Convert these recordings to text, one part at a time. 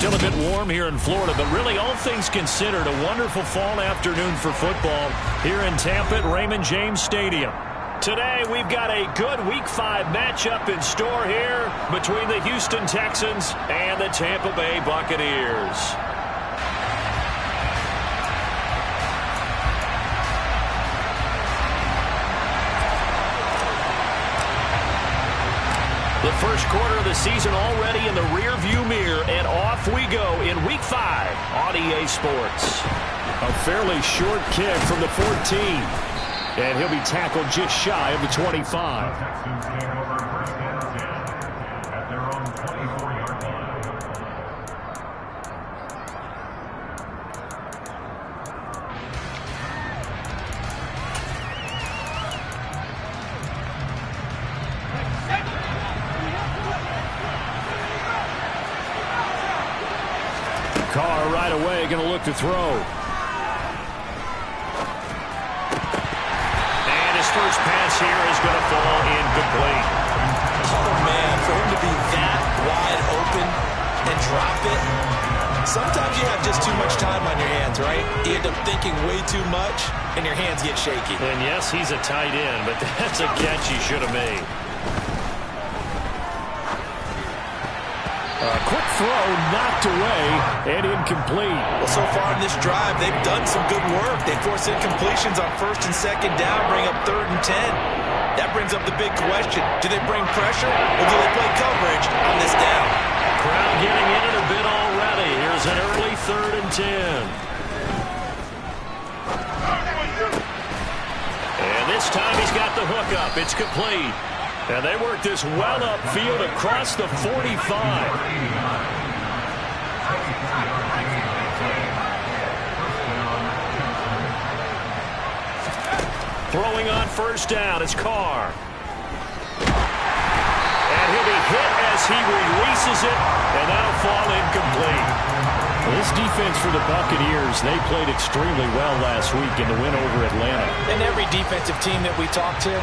Still a bit warm here in Florida, but really all things considered, a wonderful fall afternoon for football here in Tampa at Raymond James Stadium. Today we've got a good Week 5 matchup in store here between the Houston Texans and the Tampa Bay Buccaneers. The first quarter of the season already in the rearview mirror, and off we go in Week 5 on EA Sports. A fairly short kick from the 14, and he'll be tackled just shy of the 25. Carr right away going to look to throw. And his first pass here is going to fall incomplete. Oh, man, for him to be that wide open and drop it. Sometimes you have just too much time on your hands, right? You end up thinking way too much, and your hands get shaky. And yes, he's a tight end, but that's a catch he should have made. A quick throw knocked away and incomplete. Well, so far in this drive, they've done some good work. They force incompletions on first and second down, bring up 3rd and 10. That brings up the big question. Do they bring pressure or do they play coverage on this down? Crowd getting in it a bit already. Here's an early 3rd and 10. And this time he's got the hook up. It's complete. And they work this well upfield across the 45. Throwing on first down is Carr. And he'll be hit as he releases it, and that'll fall incomplete. This defense for the Buccaneers, they played extremely well last week in the win over Atlanta. And every defensive team that we talk to,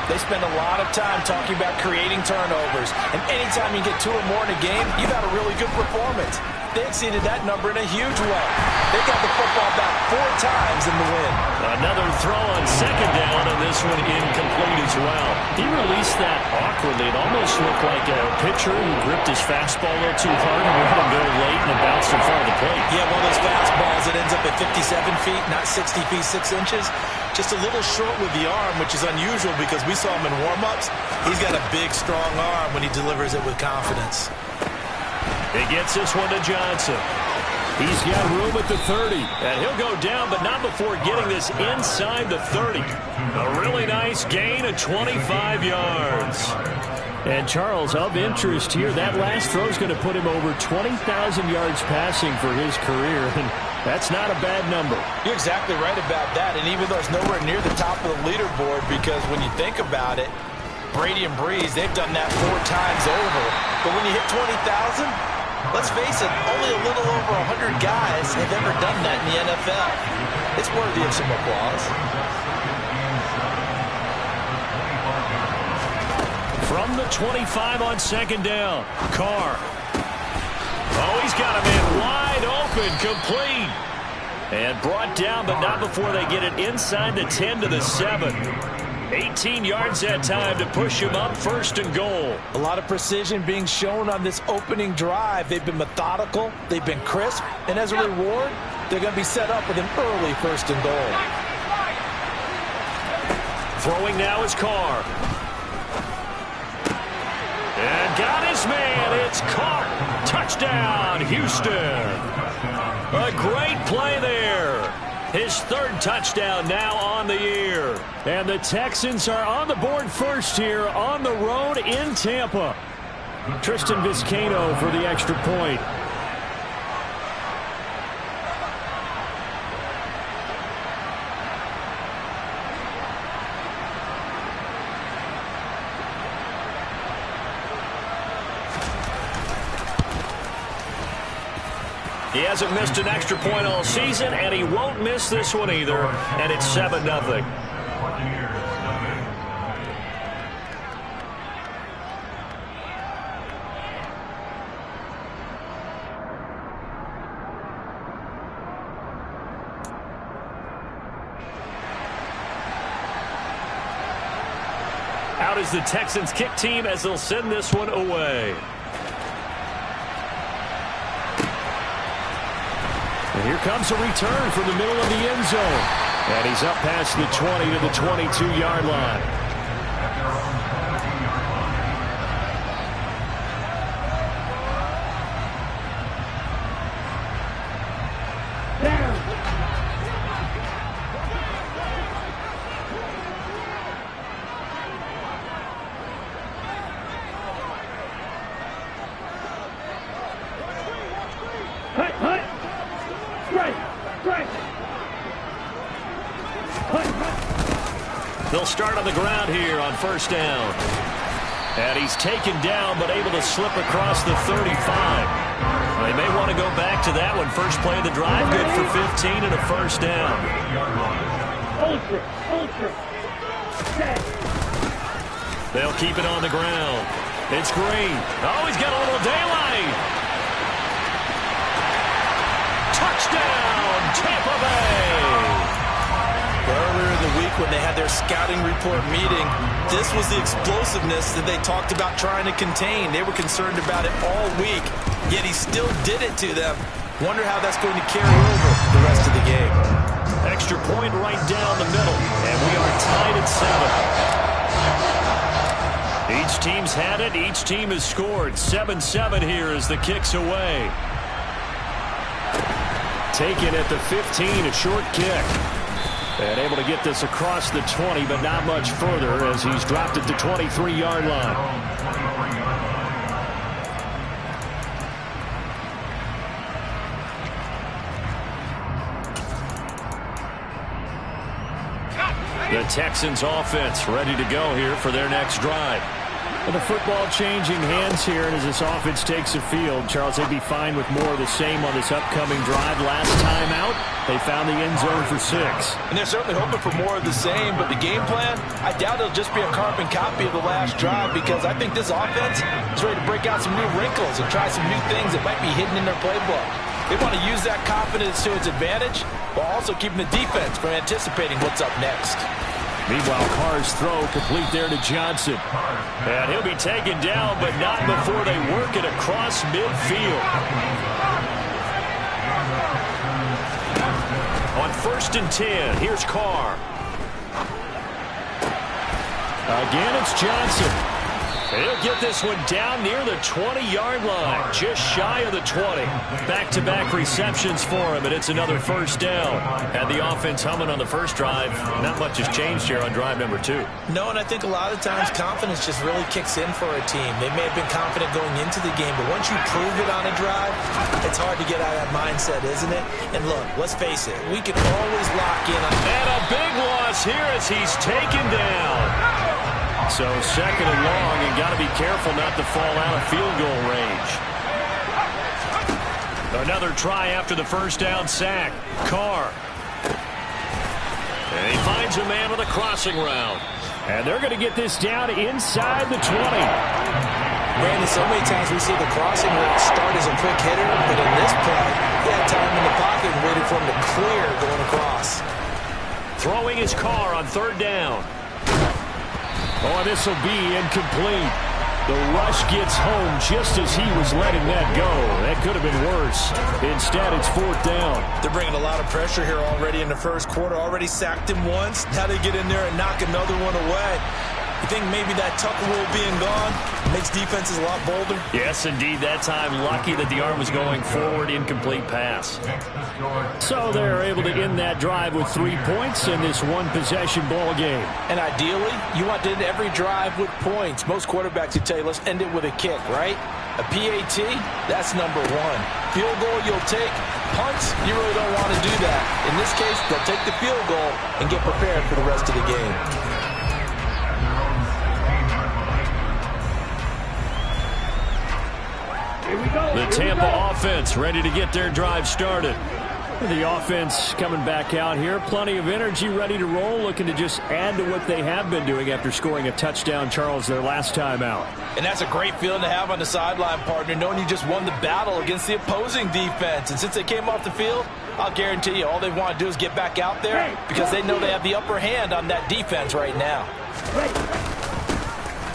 they spend a lot of time talking about creating turnovers. And anytime you get 2 or more in a game, you've got a really good performance. They exceeded that number in a huge way. They got the football back 4 times in the win. Another throw on second down, and this one incomplete as well. He released that awkwardly. It almost looked like a pitcher who gripped his fastball a little too hard and let him go late and it bounced in front of the plate. Yeah, one of those fastballs that ends up at 57 feet, not 60 feet, 6 inches. Just a little short with the arm, which is unusual because we saw him in warm-ups. He's got a big, strong arm when he delivers it with confidence. He gets this one to Johnson. He's got room at the 30, and he'll go down, but not before getting this inside the 30. A really nice gain of 25 yards. And Charles, of interest here, that last throw is going to put him over 20,000 yards passing for his career, and that's not a bad number. You're exactly right about that, and even though it's nowhere near the top of the leaderboard, because when you think about it, Brady and Breeze, they've done that 4 times over. But when you hit 20,000, let's face it, only a little over 100 guys have ever done that in the NFL. It's worthy of some applause. From the 25 on second down, Carr. Oh, he's got a man wide open, complete. And brought down, but not before they get it inside the 10 to the 7. 18 yards that time to push him up 1st and goal. A lot of precision being shown on this opening drive. They've been methodical, they've been crisp, and as a reward, they're going to be set up with an early 1st and goal. Throwing now is Carr. And got his man. It's caught. Touchdown, Houston. A great play there. His 3rd touchdown now on the year. And the Texans are on the board first here on the road in Tampa. Tristan Vizcaino for the extra point. He hasn't missed an extra point all season, and he won't miss this one either, and it's 7-0. out is the Texans kick team as they'll send this one away. And here comes a return from the middle of the end zone. And he's up past the 20 to the 22-yard line. They'll start on the ground here on first down. And he's taken down but able to slip across the 35. They may want to go back to that one. First play of the drive, good for 15 and a first down. They'll keep it on the ground. It's Green. Oh, he's got a little daylight. Touchdown, Tampa Bay. Earlier in the week when they had their scouting report meeting, this was the explosiveness that they talked about trying to contain. They were concerned about it all week, yet he still did it to them. Wonder how that's going to carry over the rest of the game. Extra point right down the middle, and we are tied at 7. Each team's had it. Each team has scored. 7-7 here as the kick's away. Taken at the 15, a short kick. And able to get this across the 20, but not much further as he's dropped at the 23-yard line. The Texans offense ready to go here for their next drive. And the football changing hands here, and as this offense takes the field, Charles, they'd be fine with more of the same on this upcoming drive. Last time out, they found the end zone for 6. And they're certainly hoping for more of the same, but the game plan, I doubt it'll just be a carbon copy of the last drive, because I think this offense is ready to break out some new wrinkles and try some new things that might be hidden in their playbook. They want to use that confidence to its advantage, while also keeping the defense from anticipating what's up next. Meanwhile, Carr's throw complete there to Johnson. And he'll be taken down, but not before they work it across midfield. On 1st and 10, here's Carr. Again, it's Johnson. He'll get this one down near the 20-yard line, just shy of the 20. Back-to-back receptions for him, and it's another first down. Had the offense humming on the first drive. Not much has changed here on drive number 2. No, and I think a lot of times confidence just really kicks in for a team. They may have been confident going into the game, but once you prove it on a drive, it's hard to get out of that mindset, isn't it? And look, let's face it, we can always lock in on... And a big loss here as he's taken down. So 2nd and long, and got to be careful not to fall out of field goal range. Another try after the first down sack. Carr. And he finds a man on the crossing route. And they're going to get this down inside the 20. Brandon, so many times we see the crossing route start as a quick hitter, but in this play, he had time in the pocket and waited for him to clear going across. Throwing his Carr on 3rd down. Oh, this will be incomplete. The rush gets home just as he was letting that go. That could have been worse. Instead, it's 4th down. They're bringing a lot of pressure here already in the first quarter. Already sacked him once. Now they get in there and knock another one away. You think maybe that tuck rule being gone makes defenses a lot bolder? Yes, indeed. That time, lucky that the arm was going forward. Incomplete pass. So they're able to end that drive with 3 points in this one-possession ball game. And ideally, you want to end every drive with points. Most quarterbacks would tell you, let's end it with a kick, right? A PAT, that's number 1. Field goal you'll take. Punts, you really don't want to do that. In this case, they'll take the field goal and get prepared for the rest of the game. The Tampa offense ready to get their drive started. The offense coming back out here. Plenty of energy, ready to roll, looking to just add to what they have been doing after scoring a touchdown, Charles, their last time out. And that's a great feeling to have on the sideline, partner, knowing you just won the battle against the opposing defense. And since they came off the field, I'll guarantee you all they want to do is get back out there because they know they have the upper hand on that defense right now.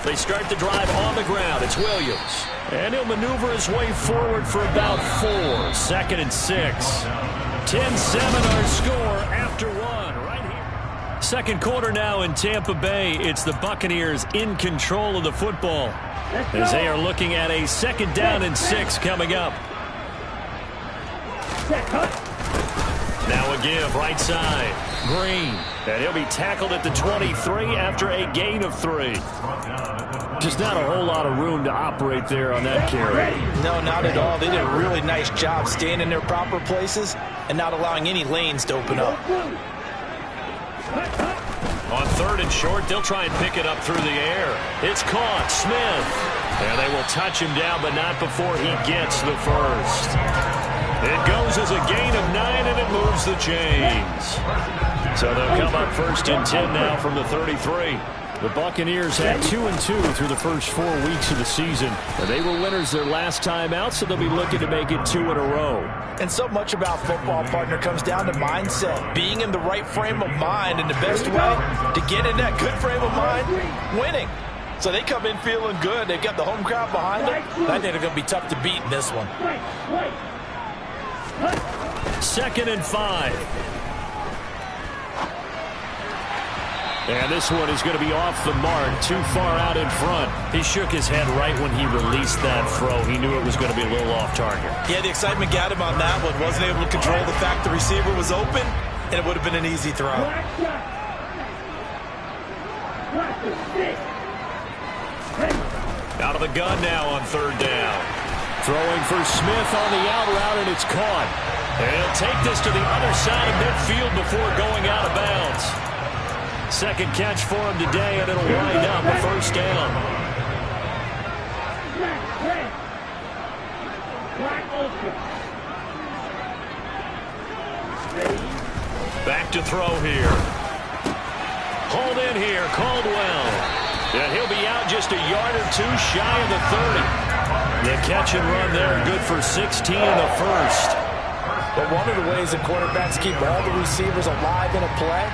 They start the drive on the ground. It's Williams. And he'll maneuver his way forward for about 4. 2nd and 6. 10-7 our score after 1 right here. Second quarter now in Tampa Bay. It's the Buccaneers in control of the football as they are looking at a 2nd down and 6 coming up. Now a give right side. Green. And he'll be tackled at the 23 after a gain of 3. Just not a whole lot of room to operate there on that carry. No, not at all. They did a really nice job staying in their proper places and not allowing any lanes to open up. On 3rd and short, they'll try and pick it up through the air. It's caught. Smith. And they will touch him down, but not before he gets the first. It goes as a gain of 9, and it moves the chains. So they'll come up 1st and 10 now from the 33. The Buccaneers had 2-2 through the first 4 weeks of the season. They were winners their last time out, so they'll be looking to make it 2 in a row. And so much about football, partner, comes down to mindset. Being in the right frame of mind, and the best way to get in that good frame of mind, winning. So they come in feeling good. They've got the home crowd behind them. I think they're going to be tough to beat in this one. 2nd and 5. And this one is going to be off the mark, too far out in front. He shook his head right when he released that throw. He knew it was going to be a little off target. Yeah, the excitement got him on that one. Wasn't able to control the fact the receiver was open, and it would have been an easy throw. Out of the gun now on 3rd down. Throwing for Smith on the out route, and it's caught. And he'll take this to the other side of midfield before going out of bounds. 2nd catch for him today, and it'll wind up a 1st down. Back to throw here. Hauled in here, Caldwell. And he'll be out just a yard or 2 shy of the 30. The catch and run there, good for 16 in the first. But one of the ways that quarterbacks keep all the receivers alive in a play,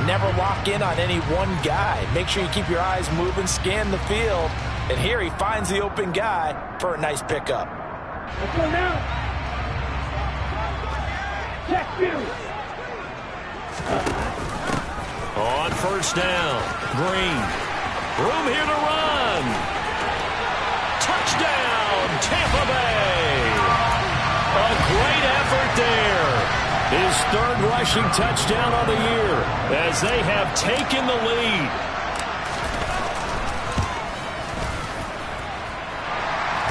never lock in on any one guy. Make sure you keep your eyes moving, scan the field. And here he finds the open guy for a nice pickup. Let's go now. Check you. On 1st down, Green. Room here to run. Touchdown, Tampa Bay. A great effort there. His 3rd rushing touchdown on the year as they have taken the lead.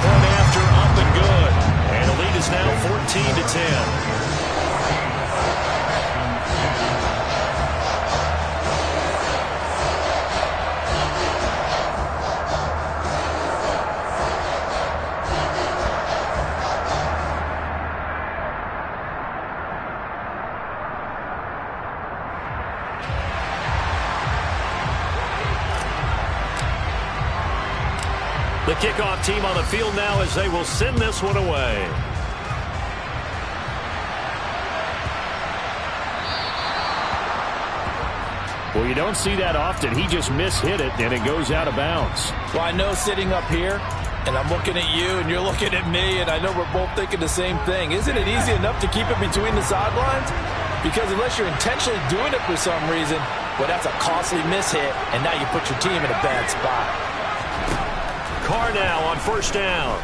Point after up and good. And the lead is now 14-10. The kickoff team on the field now as they will send this one away. Well, you don't see that often. He just mishit it, and it goes out of bounds. Well, I know sitting up here, and I'm looking at you, and you're looking at me, and I know we're both thinking the same thing. Isn't it easy enough to keep it between the sidelines? Because unless you're intentionally doing it for some reason, well, that's a costly mishit, and now you put your team in a bad spot. Carr now on 1st down.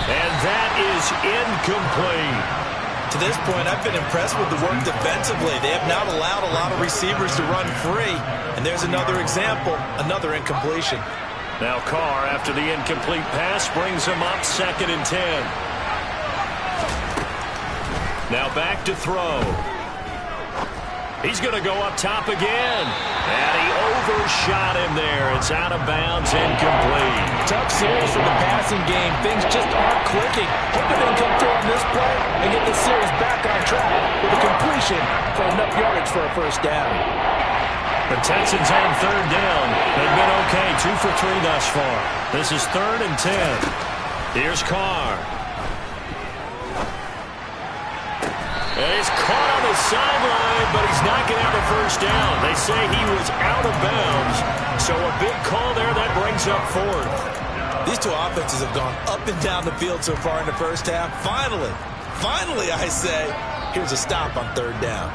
And that is incomplete. To this point, I've been impressed with the work defensively. They have not allowed a lot of receivers to run free. And there's another example, another incompletion. Now Carr, after the incomplete pass, brings him up 2nd and 10. Now back to throw. He's going to go up top again. And he overshot him there. It's out of bounds, incomplete. Tough series for the passing game. Things just aren't clicking. Hoping they can come through on this play and get the series back on track with a completion for enough yardage for a 1st down. The Texans on 3rd down. They've been okay, 2 for 3 thus far. This is 3rd and 10. Here's Carr. And he's caught on the sideline, but he's not going to have a first down. They say he was out of bounds. So a big call there that brings up fourth. These two offenses have gone up and down the field so far in the first half. Finally, I say, here's a stop on third down.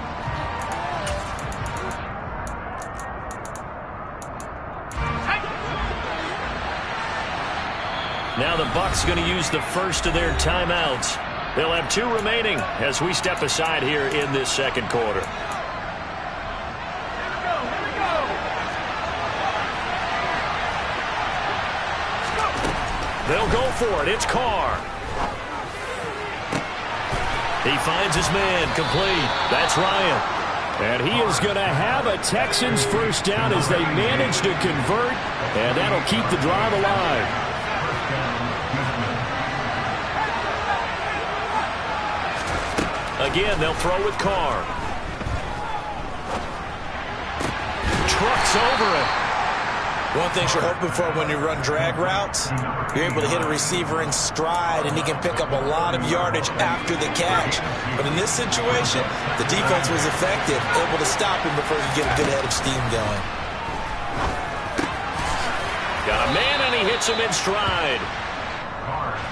Now the Bucs going to use the first of their timeouts. They'll have 2 remaining as we step aside here in this second quarter. They'll go for it. It's Carr. He finds his man complete. That's Ryan. And he is going to have a Texans first down as they manage to convert. And that'll keep the drive alive. Again, they'll throw with Carr. Trucks over it. One thing you're hoping for when you run drag routes, you're able to hit a receiver in stride, and he can pick up a lot of yardage after the catch. But in this situation, the defense was effective, able to stop him before he could get a good head of steam going. Got a man, and he hits him in stride.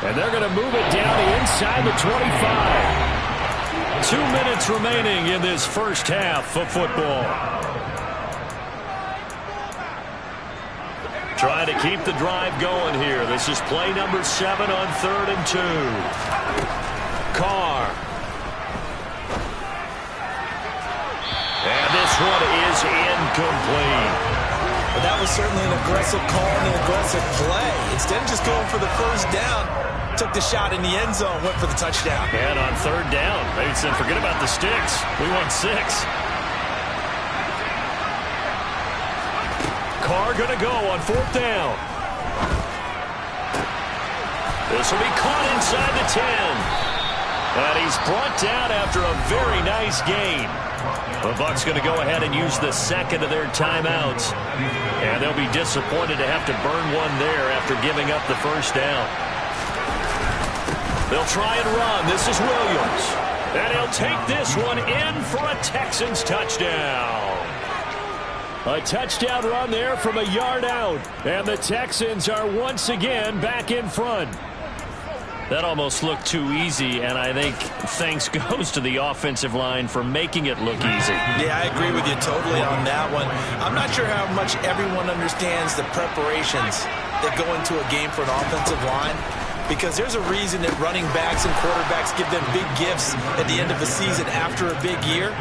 And they're going to move it down inside the 25. 2 minutes remaining in this first half of football. Trying to keep the drive going here. This is play number 7 on 3rd and 2. Carr. And this one is incomplete. But that was certainly an aggressive call and an aggressive play. Instead of just going for the first down, took the shot in the end zone, went for the touchdown. And on 3rd down, maybe said, forget about the sticks. We want 6. Carr going to go on 4th down. This will be caught inside the 10. And he's brought down after a very nice gain. The Bucs going to go ahead and use the second of their timeouts. And they'll be disappointed to have to burn one there after giving up the first down. They'll try and run. This is Williams. And he'll take this one in for a Texans touchdown. A touchdown run there from a yard out. And the Texans are once again back in front. That almost looked too easy, and I think thanks goes to the offensive line for making it look easy. Yeah, I agree with you totally on that one. I'm not sure how much everyone understands the preparations that go into a game for an offensive line, because there's a reason that running backs and quarterbacks give them big gifts at the end of the season after a big year.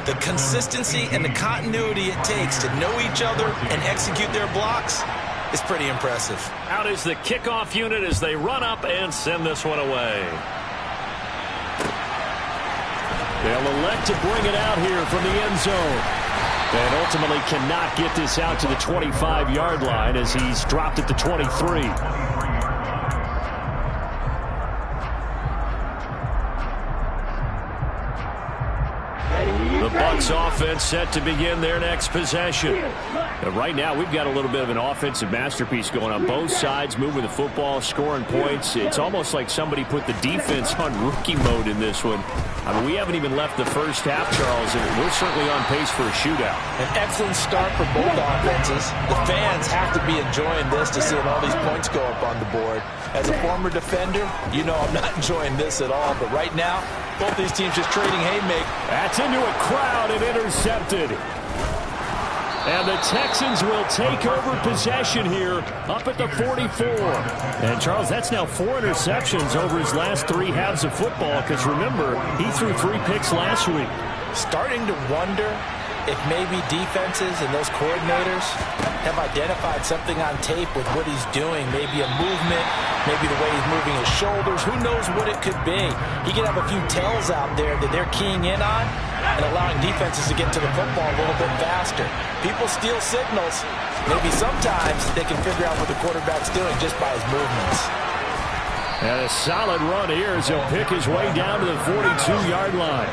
The consistency and the continuity it takes to know each other and execute their blocks is pretty impressive. Out is the kickoff unit as they run up and send this one away. They'll elect to bring it out here from the end zone. And ultimately cannot get this out to the 25-yard line as he's dropped at the 23. The Bucs offense set to begin their next possession. And right now, we've got a little bit of an offensive masterpiece going on. Both sides moving the football, scoring points. It's almost like somebody put the defense on rookie mode in this one. I mean, we haven't even left the first half, Charles, and we're certainly on pace for a shootout. An excellent start for both offenses. The fans have to be enjoying this to see all these points go up on the board. As a former defender, you know I'm not enjoying this at all. But right now, both these teams just trading haymakers. That's into a crowd and intercepted. And the Texans will take over possession here up at the 44. And, Charles, that's now 4 interceptions over his last 3 halves of football because, remember, he threw 3 picks last week. Starting to wonder if maybe defenses and those coordinators have identified something on tape with what he's doing. Maybe a movement, maybe the way he's moving his shoulders. Who knows what it could be? He could have a few tells out there that they're keying in on and allowing defenses to get to the football a little bit faster. People steal signals. Maybe sometimes they can figure out what the quarterback's doing just by his movements. And a solid run here as he'll pick his way down to the 42-yard line.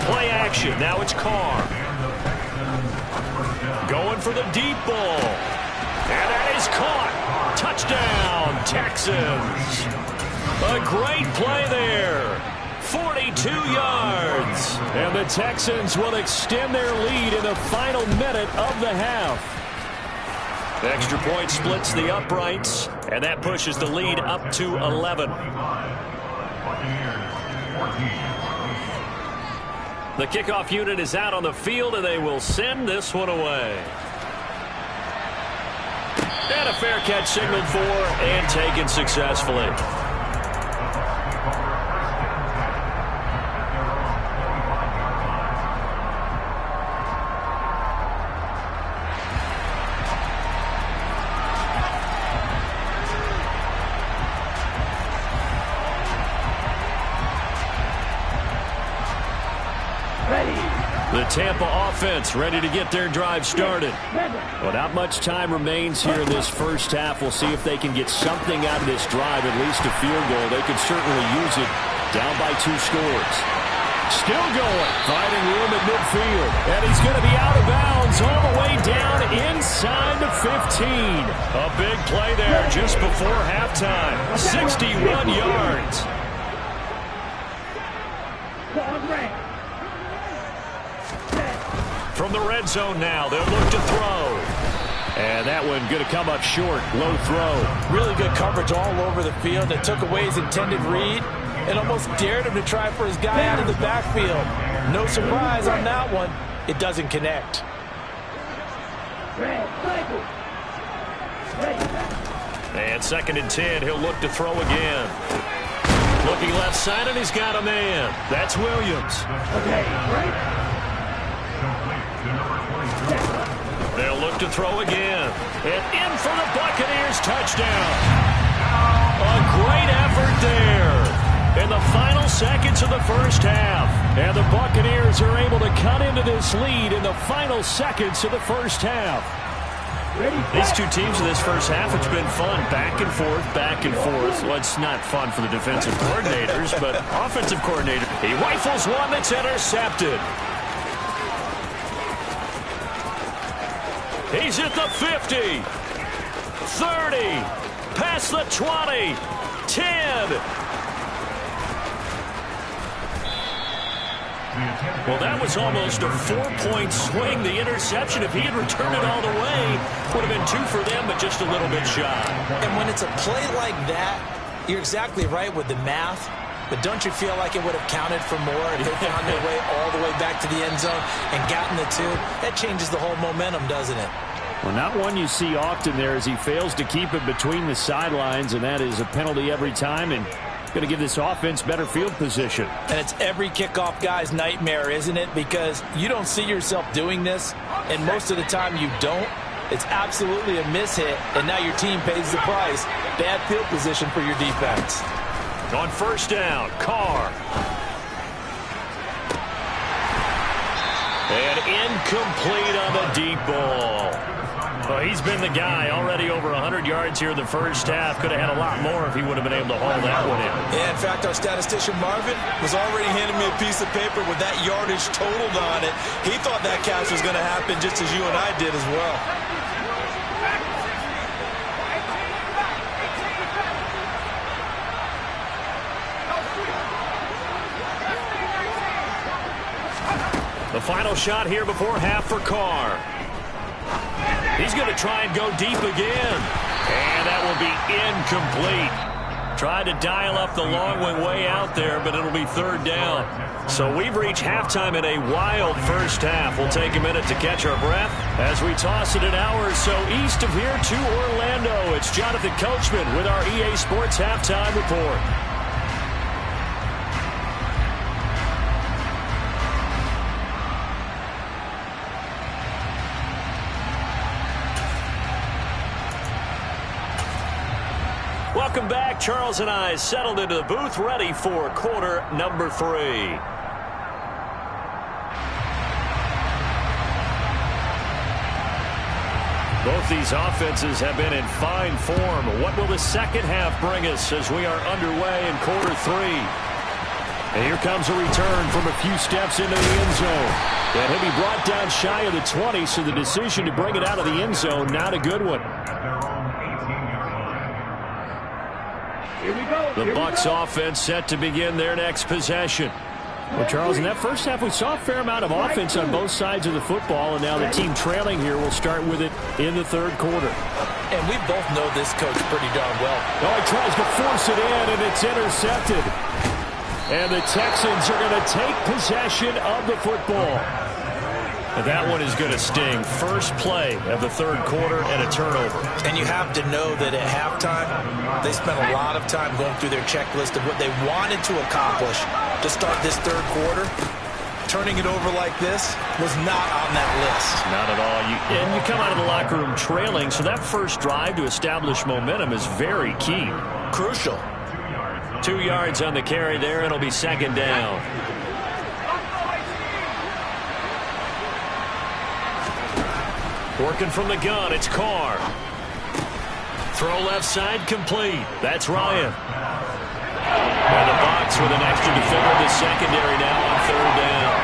Play action. Now it's Carr. Going for the deep ball. And that is caught. Touchdown, Texans. A great play there. 42 yards. And the Texans will extend their lead in the final minute of the half. The extra point splits the uprights, and that pushes the lead up to 11. The kickoff unit is out on the field, and they will send this one away. And a fair catch signaled for and taken successfully. The Tampa offense ready to get their drive started. Well, not much time remains here in this first half. We'll see if they can get something out of this drive, at least a field goal. They could certainly use it. Down by 2 scores. Still going. Finding room at midfield. And he's going to be out of bounds all the way down inside the 15. A big play there just before halftime. 61 yards. From the red zone now, they'll look to throw. And that one going to come up short. Low throw. Really good coverage all over the field. It took away his intended read and almost dared him to try for his guy out of the backfield. No surprise on that one. It doesn't connect. And 2nd and 10, he'll look to throw again. Looking left side, and he's got a man. That's Williams. They'll look to throw again. And in for the Buccaneers touchdown. A great effort there in the final seconds of the first half. And the Buccaneers are able to cut into this lead in the final seconds of the first half. These two teams in this first half, it's been fun. Back and forth, back and forth. Well, it's not fun for the defensive coordinators, but offensive coordinator. He rifles one that's intercepted. He's at the 50, 30, past the 20, 10. Well, that was almost a 4-point swing. The interception, if he had returned it all the way, would have been 2 for them, but just a little bit shy. And when it's a play like that, you're exactly right with the math. But don't you feel like it would have counted for more if they found their way all the way back to the end zone and gotten the 2? That changes the whole momentum, doesn't it? Well, not one you see often there as he fails to keep it between the sidelines, and that is a penalty every time and going to give this offense better field position. And it's every kickoff guy's nightmare, isn't it? Because you don't see yourself doing this, and most of the time you don't. It's absolutely a mishit, and now your team pays the price. Bad field position for your defense. On first down, Carr. And incomplete on the deep ball. Well, he's been the guy already over 100 yards here in the first half. Could have had a lot more if he would have been able to haul that one in. Yeah, in fact, our statistician Marvin was already handing me a piece of paper with that yardage totaled on it. He thought that catch was going to happen just as you and I did as well. The final shot here before half for Carr. He's going to try and go deep again. And that will be incomplete. Tried to dial up the long one way out there, but it'll be 3rd down. So we've reached halftime in a wild first half. We'll take a minute to catch our breath as we toss it an hour or so east of here to Orlando. It's Jonathan Coachman with our EA Sports Halftime Report. Welcome back. Charles and I settled into the booth, ready for quarter number 3. Both these offenses have been in fine form. What will the second half bring us as we are underway in quarter 3? And here comes a return from a few steps into the end zone. And he'll be brought down shy of the 20, so the decision to bring it out of the end zone, not a good one. Here we go. The Bucs offense set to begin their next possession. Well, Charles, in that first half, we saw a fair amount of offense on both sides of the football, and now the team trailing here will start with it in the third quarter. And we both know this coach pretty darn well. Oh, he tries to force it in, and it's intercepted. And the Texans are going to take possession of the football. And that one is going to sting. First play of the third quarter and a turnover. And you have to know that at halftime, they spent a lot of time going through their checklist of what they wanted to accomplish to start this third quarter. Turning it over like this was not on that list. Not at all. And you come out of the locker room trailing, so that first drive to establish momentum is very key. Crucial. 2 yards on the carry there, and it'll be second down. Working from the gun, it's Carr. Throw left side complete. That's Ryan. And the Bucs with an extra defender in the secondary now on third down.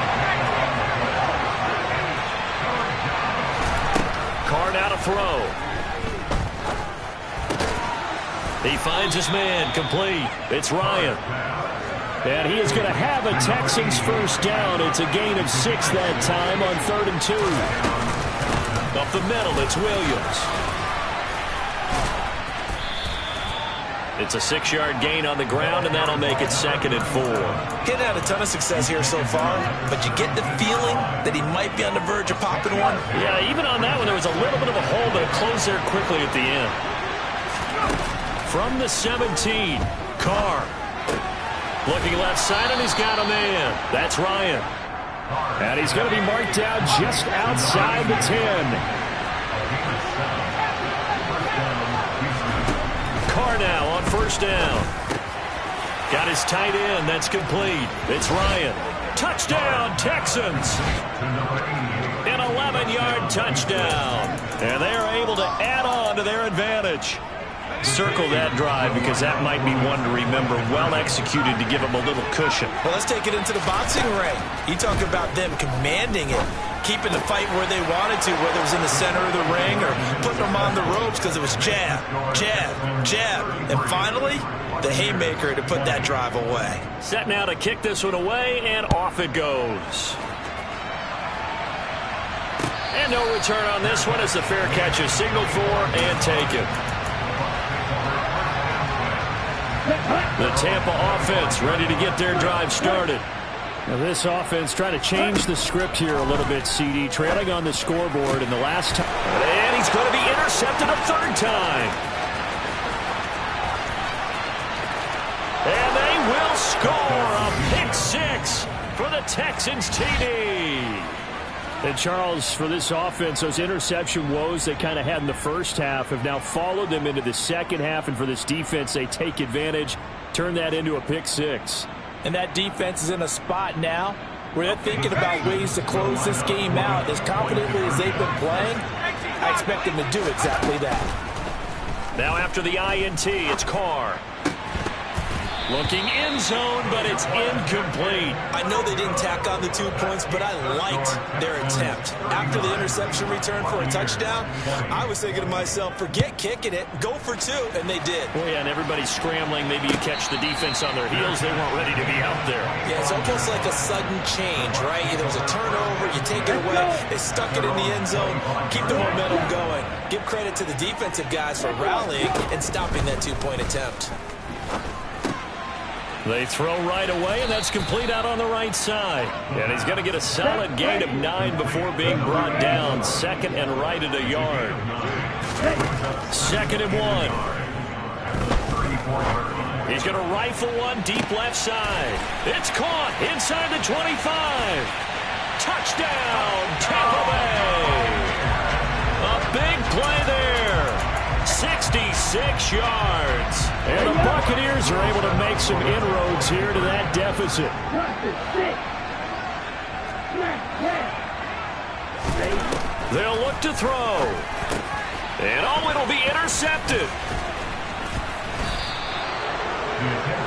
Carr now to throw. He finds his man complete. It's Ryan. And he is going to have a Texans first down. It's a gain of 6 that time on 3rd and 2. Up the middle, it's Williams. It's a 6-yard gain on the ground, and that'll make it 2nd and 4. Getting had a ton of success here so far, but you get the feeling that he might be on the verge of popping one. Yeah, even on that one, there was a little bit of a hole, but it closed there quickly at the end. From the 17, Carr. Looking left side, and he's got a man. That's Ryan. And he's going to be marked down just outside the 10. Carr now on first down. Got his tight end. That's complete. It's Ryan. Touchdown, Texans. An 11-yard touchdown. And they are able to add on to their advantage. Circle that drive because that might be one to remember. Well executed to give them a little cushion. Well, let's take it into the boxing ring. You talk about them commanding it, keeping the fight where they wanted to, whether it was in the center of the ring or putting them on the ropes because it was jab, jab, jab. And finally, the haymaker to put that drive away. Set now to kick this one away, and off it goes. And no return on this one as the fair catch is signaled for and taken. The Tampa offense ready to get their drive started. Now this offense trying to change the script here a little bit, CD. Trailing on the scoreboard in the last time. And he's going to be intercepted a third time. And they will score a pick 6 for the Texans TD. And Charles, for this offense, those interception woes they kind of had in the first half have now followed them into the second half. And for this defense, they take advantage, turn that into a pick 6. And that defense is in a spot now where they're thinking about ways to close this game out. As confidently as they've been playing, I expect them to do exactly that. Now after the INT, it's Carr. Looking in zone, but it's incomplete. I know they didn't tack on the 2 points, but I liked their attempt. After the interception return for a touchdown, I was thinking to myself, forget kicking it, go for 2, and they did. Oh, yeah, and everybody's scrambling. Maybe you catch the defense on their heels. They weren't ready to be out there. Yeah, it's almost like a sudden change, right? There was a turnover, you take it away, they stuck it in the end zone, keep the momentum going. Give credit to the defensive guys for rallying and stopping that 2-point attempt. They throw right away, and that's complete out on the right side. And he's going to get a solid gain of 9 before being brought down. 2nd and right at a yard. 2nd and 1. He's going to rifle one deep left side. It's caught inside the 25. Touchdown, Tampa Bay. A big play there. 66 yards. And the Buccaneers are able to make some inroads here to that deficit. They'll look to throw. And oh, it'll be intercepted.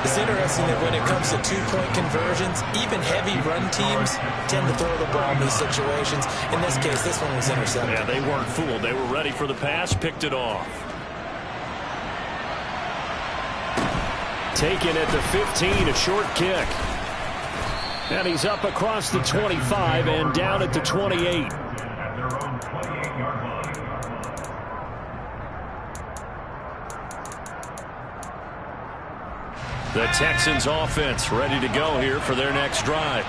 It's interesting that when it comes to 2-point conversions, even heavy run teams tend to throw the ball in these situations. In this case, this one was intercepted. Yeah, they weren't fooled. They were ready for the pass, picked it off. Taken at the 15, a short kick. And he's up across the 25 and down at the 28. The Texans offense ready to go here for their next drive.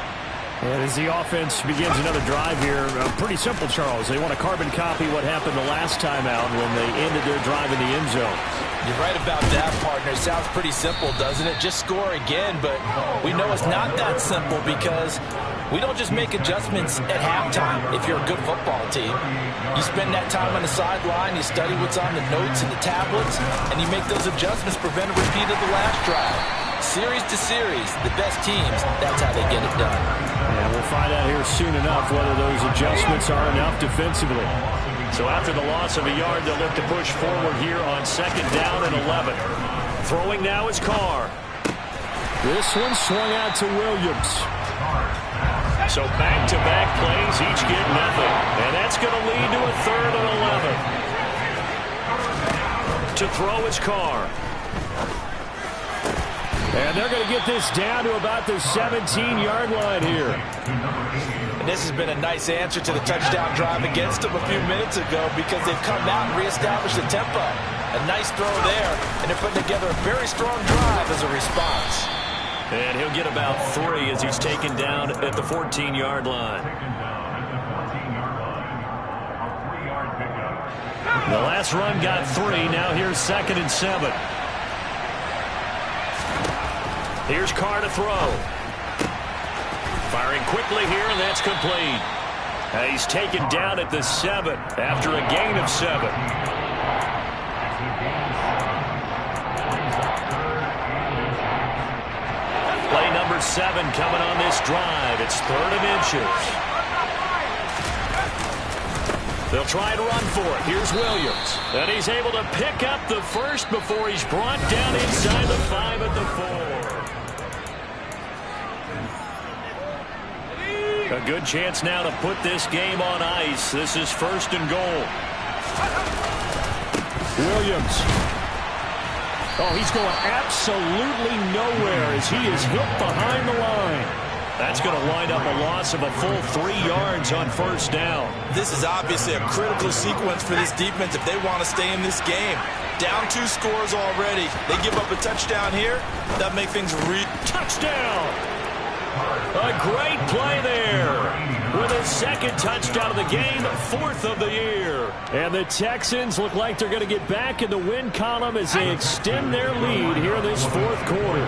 And as the offense begins another drive here, pretty simple, Charles. They want to carbon copy what happened the last time out when they ended their drive in the end zone. You're right about that, partner. It sounds pretty simple, doesn't it? Just score again, but we know it's not that simple because we don't just make adjustments at halftime if you're a good football team. You spend that time on the sideline, you study what's on the notes and the tablets, and you make those adjustments, prevent a repeat of the last drive. Series to series, the best teams, that's how they get it done. And we'll find out here soon enough whether those adjustments are enough defensively. So after the loss of a yard, they'll look to push forward here on 2nd down and 11. Throwing now is Carr. This one swung out to Williams. So back-to-back plays, each get nothing. And that's going to lead to a 3rd and 11. To throw is Carr. And they're going to get this down to about the 17-yard line here. And this has been a nice answer to the touchdown drive against them a few minutes ago because they've come out and reestablished the tempo. A nice throw there, and they're putting together a very strong drive as a response. And he'll get about 3 as he's taken down at the 14-yard line. The last run got 3. Now here's 2nd and 7. Here's Carr to throw. Firing quickly here, and that's complete. He's taken down at the 7 after a gain of 7. Play number 7 coming on this drive. It's 3rd and inches. They'll try and run for it. Here's Williams. And he's able to pick up the first before he's brought down inside the 5 at the 4. A good chance now to put this game on ice. This is 1st and goal. Williams. Oh, he's going absolutely nowhere as he is hit behind the line. That's going to wind up a loss of a full 3 yards on 1st down. This is obviously a critical sequence for this defense if they want to stay in this game. Down 2 scores already. They give up a touchdown here. That make things touchdown. A great play there with his 2nd touchdown of the game, 4th of the year. And the Texans look like they're going to get back in the win column as they extend their lead here in this 4th quarter.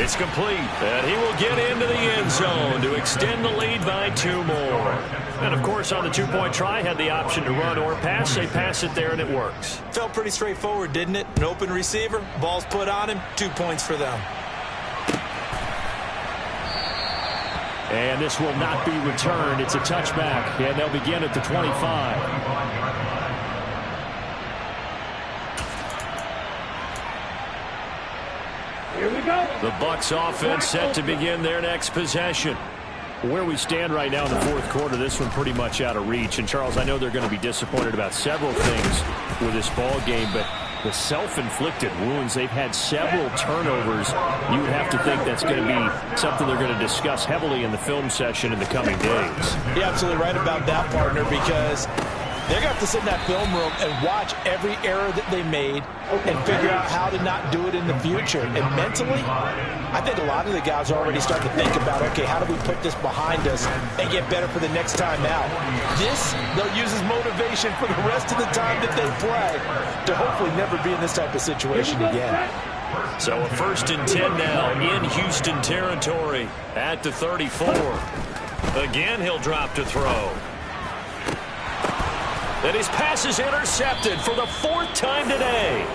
It's complete, and he will get into the end zone to extend the lead by 2 more. And, of course, on the 2-point try, had the option to run or pass. They pass it there, and it works. Felt pretty straightforward, didn't it? An open receiver, ball's put on him, 2 points for them. And this will not be returned. It's a touchback, and they'll begin at the 25. Here we go. The Bucs offense set to begin their next possession. Where we stand right now in the 4th quarter, this one pretty much out of reach. And, Charles, I know they're going to be disappointed about several things with this ball game, but the self-inflicted wounds, they've had several turnovers. You would have to think that's going to be something they're going to discuss heavily in the film session in the coming days. You're absolutely right about that, partner, because they're going to have to sit in that film room and watch every error that they made and figure out how to not do it in the future. And mentally, I think a lot of the guys are already starting to think about, okay, how do we put this behind us and get better for the next time out? This, they'll use as motivation for the rest of the time that they play to hopefully never be in this type of situation again. So a 1st and 10 now in Houston territory at the 34. Again, he'll drop to throw. And his pass is intercepted for the 4th time today.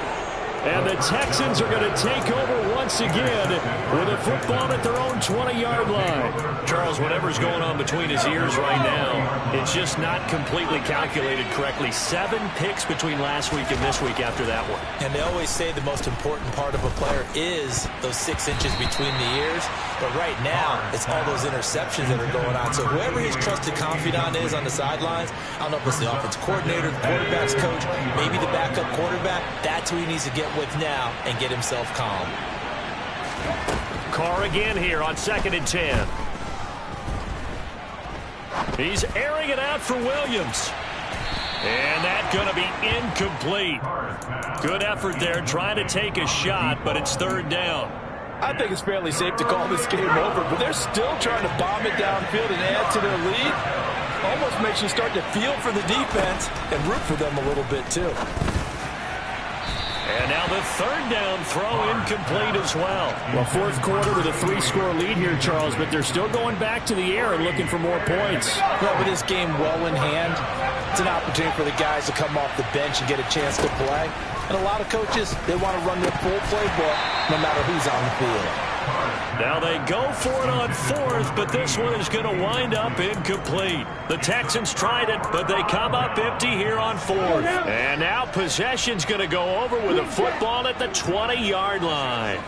And the Texans are going to take over once again with a football at their own 20-yard line. Charles, whatever's going on between his ears right now, it's just not completely calculated correctly. 7 picks between last week and this week after that one. And they always say the most important part of a player is those 6 inches between the ears. But right now, it's all those interceptions that are going on. So whoever his trusted confidant is on the sidelines, I don't know if it's the offensive coordinator, the quarterback's coach, maybe the backup quarterback, that's who he needs to get with now and get himself calm. Carr again here on 2nd and 10. He's airing it out for Williams. And that's going to be incomplete. Good effort there trying to take a shot, but it's 3rd down. I think it's fairly safe to call this game over, but they're still trying to bomb it downfield and add to their lead. Almost makes you start to feel for the defense and root for them a little bit too. And now the 3rd down throw incomplete as well. Well, 4th quarter with a 3-score lead here, Charles, but they're still going back to the air and looking for more points. Well, with this game well in hand, it's an opportunity for the guys to come off the bench and get a chance to play. And a lot of coaches, they want to run their full playbook no matter who's on the field. Now they go for it on 4th, but this one is going to wind up incomplete. The Texans tried it, but they come up empty here on 4th. And now possession's going to go over with a football at the 20-yard line.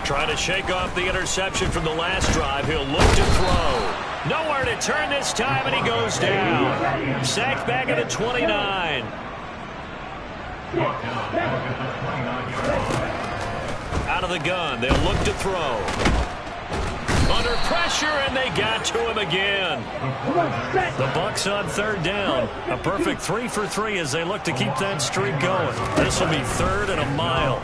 Trying to shake off the interception from the last drive. He'll look to throw. Nowhere to turn this time, and he goes down. Sacked back at the 29. Out of the gun, they'll look to throw. Under pressure, and they got to him again. The Bucs on 3rd down. A perfect 3 for 3 as they look to keep that streak going. This will be 3rd and a mile.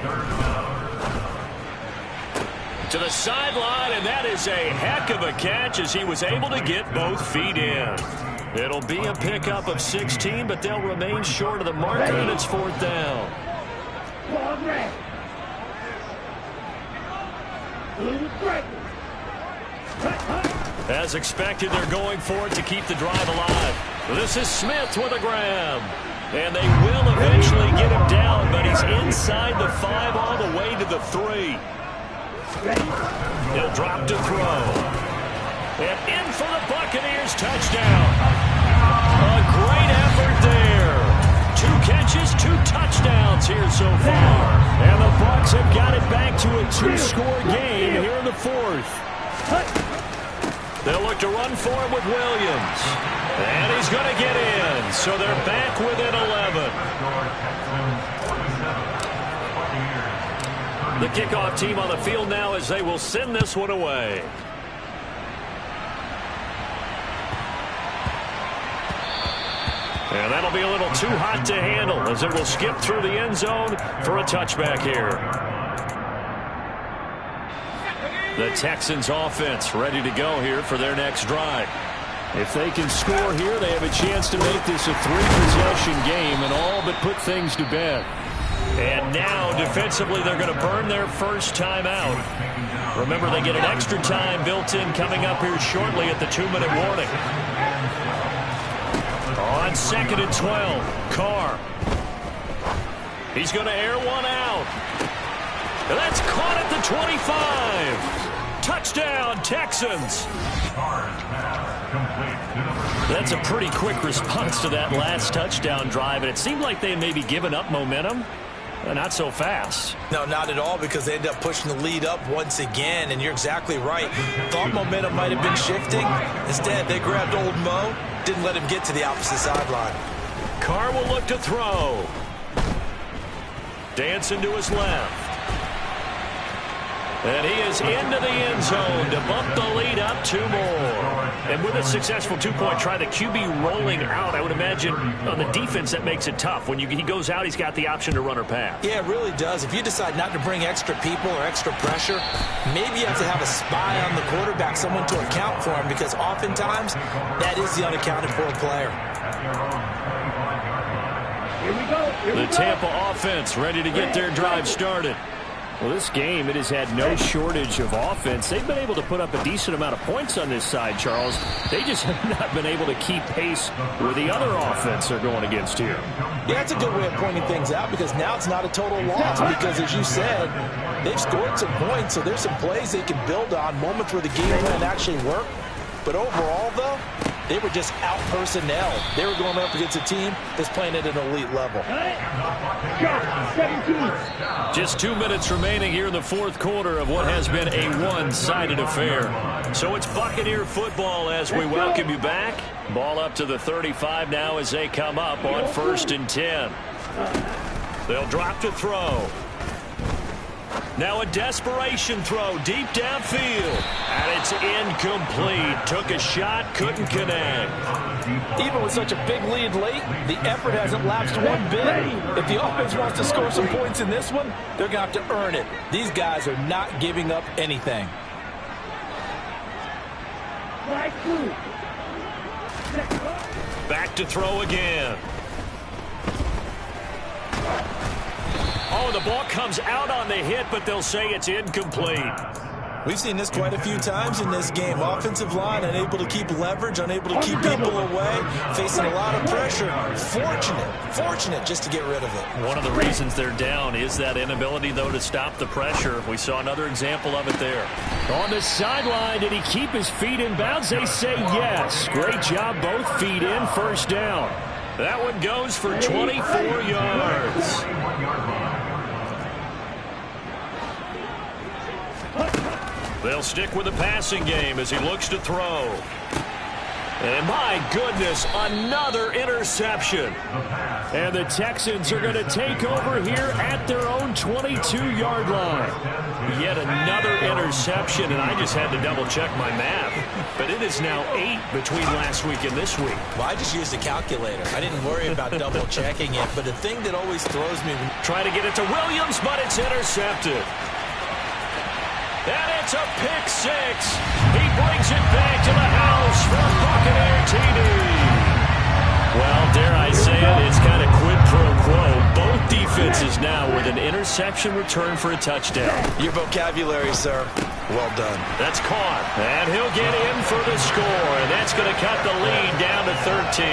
To the sideline, and that is a heck of a catch as he was able to get both feet in. It'll be a pickup of 16, but they'll remain short of the marker, and it's 4th down. As expected, they're going for it to keep the drive alive. This is Smith with a grab. And they will eventually get him down, but he's inside the 5 all the way to the 3. He'll drop to throw. And in for the Buccaneers, touchdown. A great effort there. 2 catches, 2 touchdowns here so far. And the Bucs have got it back to a 2-score game here in the 4th. They'll look to run for him with Williams. And he's going to get in. So they're back within 11. The kickoff team on the field now as they will send this one away. And that'll be a little too hot to handle as it will skip through the end zone for a touchback here. The Texans offense ready to go here for their next drive. If they can score here, they have a chance to make this a 3-possession game and all but put things to bed. And now, defensively, they're going to burn their first time out. Remember, they get an extra time built in coming up here shortly at the 2-minute warning. On 2nd and 12, Carr. He's going to air one out. And that's caught at the 25. Touchdown, Texans. That's a pretty quick response to that last touchdown drive, and it seemed like they had maybe given up momentum. Not so fast. No, not at all, because they ended up pushing the lead up once again, and you're exactly right. Thought momentum might have been shifting. Instead, they grabbed old Mo, didn't let him get to the opposite sideline. Carr will look to throw. Dancing to his left. And he is into the end zone to bump the lead up 2 more. And with a successful 2-point try, the QB rolling out, I would imagine on the defense that makes it tough. When he goes out, he's got the option to run or pass. Yeah, it really does. If you decide not to bring extra people or extra pressure, maybe you have to have a spy on the quarterback, someone to account for him, because oftentimes that is the unaccounted for player. Here we go. The Tampa offense ready to get their drive started. Well, this game, it has had no shortage of offense. They've been able to put up a decent amount of points on this side, Charles. They just have not been able to keep pace with the other offense they're going against here. Yeah, that's a good way of pointing things out because now it's not a total loss because, as you said, they've scored some points, so there's some plays they can build on, moments where the game plan actually worked. But overall, though, they were just out-personnel. They were going up against a team that's playing at an elite level. Just 2 minutes remaining here in the fourth quarter of what has been a one-sided affair. So it's Buccaneer football as we welcome you back. Ball up to the 35 now as they come up on 1st and 10. They'll drop to throw. Now a desperation throw deep downfield. And it's incomplete. Took a shot, couldn't connect. Even with such a big lead late, the effort hasn't lapsed one bit. If the offense wants to score some points in this one, they're going to have to earn it. These guys are not giving up anything. Back to throw again. Oh, the ball comes out on the hit, but they'll say it's incomplete. We've seen this quite a few times in this game. Offensive line unable to keep leverage, unable to keep people away, facing a lot of pressure. Fortunate just to get rid of it. One of the reasons they're down is that inability, though, to stop the pressure. We saw another example of it there. On the sideline, did he keep his feet in bounds? They say yes. Great job, both feet in, first down. That one goes for 24 yards. They'll stick with the passing game as he looks to throw. And my goodness, another interception. And the Texans are going to take over here at their own 22-yard line. Yet another interception, and I just had to double-check my math. But it is now 8 between last week and this week. Well, I just used a calculator. I didn't worry about double-checking it. But the thing that always throws me... Try to get it to Williams, but it's intercepted. And it's a pick six. He brings it back to the house for Buccaneer TD. Well, dare I say it, it's kind of quid pro quo. Both defenses now with an interception return for a touchdown. Your vocabulary, sir. Well done. That's caught. And he'll get in for the score. And that's going to cut the lead down to 13.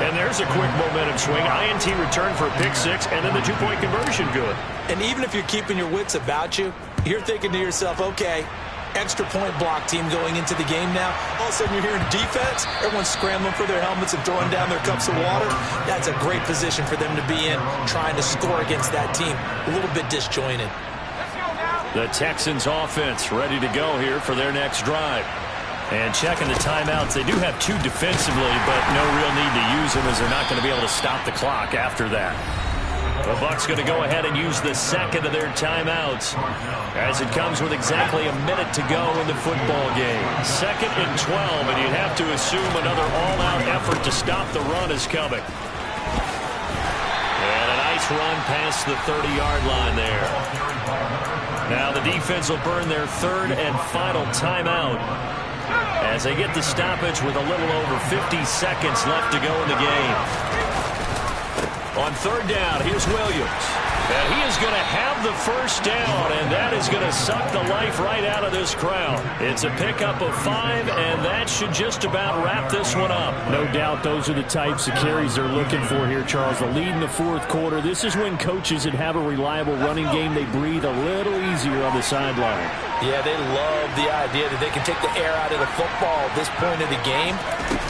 And there's a quick momentum swing. INT return for a pick six, and then the two-point conversion good. And even if you're keeping your wits about you, you're thinking to yourself, okay, extra point block team going into the game now. All of a sudden you're hearing defense. Everyone's scrambling for their helmets and throwing down their cups of water. That's a great position for them to be in, trying to score against that team. A little bit disjointed. The Texans offense ready to go here for their next drive. And checking the timeouts, they do have 2 defensively, but no real need to use them as they're not going to be able to stop the clock after that. The Bucs going to go ahead and use the second of their timeouts as it comes with exactly a minute to go in the football game. 2nd and 12, and you'd have to assume another all-out effort to stop the run is coming. And a nice run past the 30-yard line there. Now the defense will burn their 3rd and final timeout as they get the stoppage with a little over 50 seconds left to go in the game. On 3rd down, here's Williams. And he is going to have the first down, and that is going to suck the life right out of this crowd. It's a pickup of 5, and that should just about wrap this one up. No doubt those are the types of carries they're looking for here, Charles. The lead in the fourth quarter. This is when coaches that have a reliable running game, they breathe a little easier on the sideline. Yeah, they love the idea that they can take the air out of the football at this point of the game.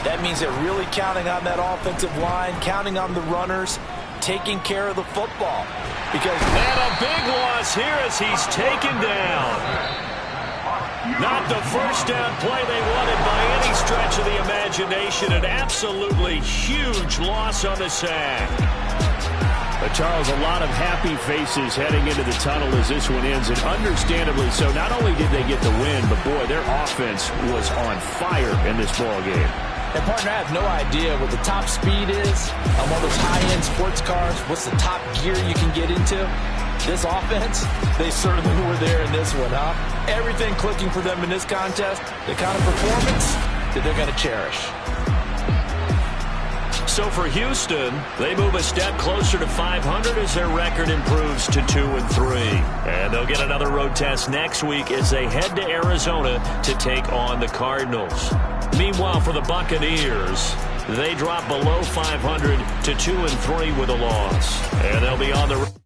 That means they're really counting on that offensive line, counting on the runners, taking care of the football. And a big loss here as he's taken down. Not the first down play they wanted by any stretch of the imagination. An absolutely huge loss on the sack. But Charles, a lot of happy faces heading into the tunnel as this one ends, and understandably so. Not only did they get the win, but boy, their offense was on fire in this ball game. And partner, I have no idea what the top speed is on one of those high-end sports cars. What's the top gear you can get into? This offense, they certainly were there in this one, huh? Everything clicking for them in this contest, the kind of performance that they're going to cherish. So for Houston, they move a step closer to 500 as their record improves to 2-3. And they'll get another road test next week as they head to Arizona to take on the Cardinals. Meanwhile, for the Buccaneers, they drop below 500 to 2-3 with a loss. And they'll be on the